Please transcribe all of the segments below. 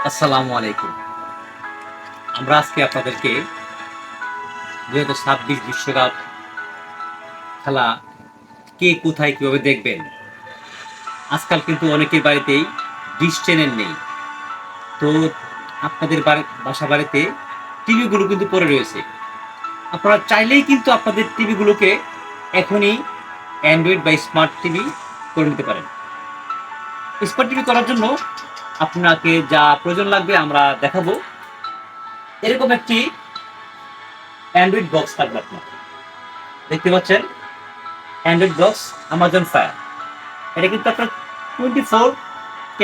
আসসালামু আলাইকুম। আমরা আজকে আপনাদেরকে ২০২৬ বিশ্বকাপ খেলা কে কোথায় কিভাবে দেখবেন। আজকাল কিন্তু অনেকের বাড়িতেই ডিশ চ্যানেল নেই। তো আপনাদের বাসা বাড়িতে টিভিগুলো কিন্তু পড়ে রয়েছে। আপনারা চাইলেই কিন্তু আপনাদের টিভিগুলোকে এখনই অ্যান্ড্রয়েড বা স্মার্ট টিভি করে নিতে পারেন। স্মার্ট টিভি করার জন্য আপনাকে যা প্রয়োজন লাগবে আমরা দেখাবো। এরকম একটি অ্যান্ড্রয়েড বক্স থাকবে আপনার। দেখতে পাচ্ছেন অ্যান্ড্রয়েড বক্স আমাজন ফায়ার। এটা কিন্তু আপনার 24K।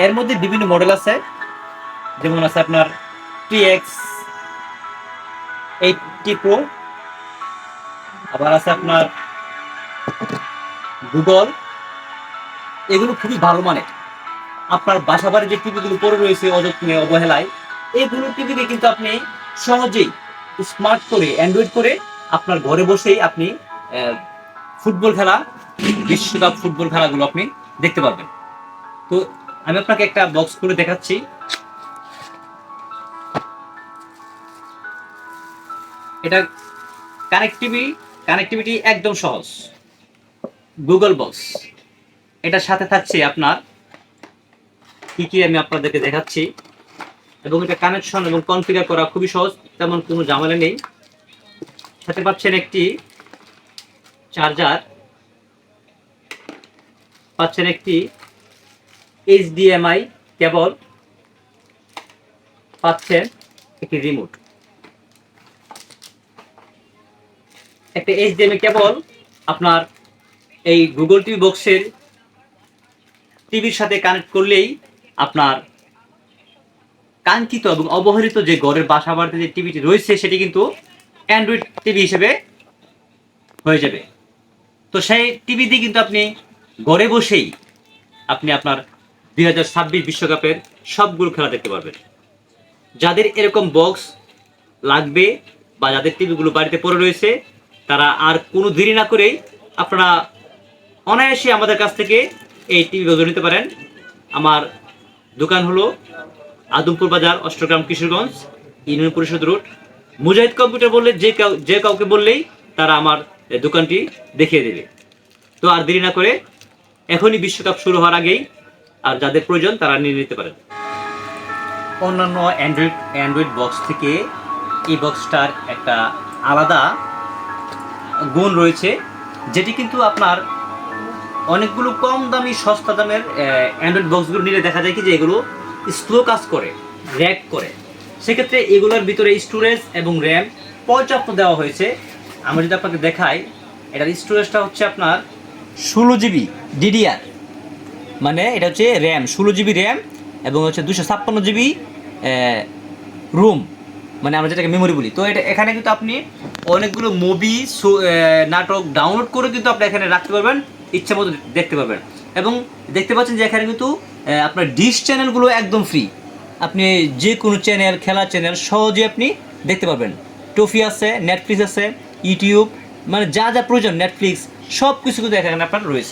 এর মধ্যে বিভিন্ন মডেল আছে, যেমন আছে আপনার TX80 Pro, আবার আছে আপনার গুগল। এগুলো খুবই ভালো মানের। আপনার বাসা বাড়ির যে টিভিগুলো পড়ে রয়েছে অযত্নে অবহেলায়, এগুলো টিভিকে কিন্তু আপনি সহজেই স্মার্ট করে অ্যান্ড্রয়েড করে আপনার ঘরে বসেই আপনি ফুটবল খেলা, বিশ্বকাপ ফুটবল খেলাগুলো আপনি দেখতে পারবেন। তো আমি আপনাকে একটা বক্স করে দেখাচ্ছি। এটা কানেক্টিভিটি একদম সহজ। গুগল বক্স, এটার সাথে থাকছে আপনার কি কি আমি আপনাদেরকে দেখাচ্ছি, এবং এটা কানেকশন এবং কনফিগার করা খুবই সহজ, তেমন কোনো ঝামেলা নেই। সাথে পাচ্ছেন একটি চার্জার, পাচ্ছেন একটি HDMI কেবল, পাচ্ছেন একটি রিমোট। একটা HDMI কেবল আপনার এই গুগল টিভি বক্সের টিভির সাথে কানেক্ট করলেই আপনার কাঙ্ক্ষিত এবং অবহেলিত যে ঘরের বাসা বাড়িতে যে টিভিটি রয়েছে সেটি কিন্তু অ্যান্ড্রয়েড টিভি হিসেবে হয়ে যাবে। তো সেই টিভি দিয়ে কিন্তু আপনি ঘরে বসেই আপনি আপনার ২০২৬ বিশ্বকাপের সবগুলো খেলা দেখতে পারবেন। যাদের এরকম বক্স লাগবে বা যাদের টিভিগুলো বাড়িতে পড়ে রয়েছে, তারা আর কোনো দেরি না করেই আপনারা অনায়াসে আমাদের কাছ থেকে এই টিভিগুলো নিতে পারেন। আমার দোকান হলো আদমপুর বাজার, অষ্টগ্রাম, কিশোরগঞ্জ, ইউনিয়ন পরিষদ রোড। মুজাহিদ কম্পিউটার বললে যে কাউকে বললেই তারা আমার দোকানটি দেখিয়ে দেবে। তো আর দেরি না করে এখনই বিশ্বকাপ শুরু হওয়ার আগেই আর যাদের প্রয়োজন তারা নিয়ে নিতে পারেন। অন্যান্য অ্যান্ড্রয়েড বক্স থেকে এই বক্সটার একটা আলাদা গুণ রয়েছে, যেটি কিন্তু আপনার অনেকগুলো কম দামি সস্তা দামের অ্যান্ড্রয়েড বক্সগুলো নিলে দেখা যায় কি যে এগুলো স্লো কাজ করে, র্যাক করে। সেক্ষেত্রে এগুলোর ভিতরে স্টোরেজ এবং র্যাম পর্যাপ্ত দেওয়া হয়েছে। আমি যদি আপনাকে দেখাই, এটার স্টোরেজটা হচ্ছে আপনার 16GB DDR, মানে এটা হচ্ছে র্যাম 16GB র্যাম, এবং হচ্ছে 256GB রুম, মানে আমরা যেটাকে মেমোরি বলি। তো এটা এখানে কিন্তু আপনি অনেকগুলো মুভি, নাটক ডাউনলোড করে কিন্তু আপনি এখানে রাখতে পারবেন, ইচ্ছা মতো দেখতে পারবেন। এবং দেখতে পাচ্ছেন যে এখানে কিন্তু আপনার ডিশ চ্যানেলগুলো একদম ফ্রি। আপনি যে কোনো চ্যানেল, খেলা চ্যানেল সহজে আপনি দেখতে পারবেন। টফি আছে, নেটফ্লিক্স আছে, ইউটিউব, মানে যা যা প্রয়োজন নেটফ্লিক্স সব কিছু কিন্তু এখানে আপনার রয়েছে।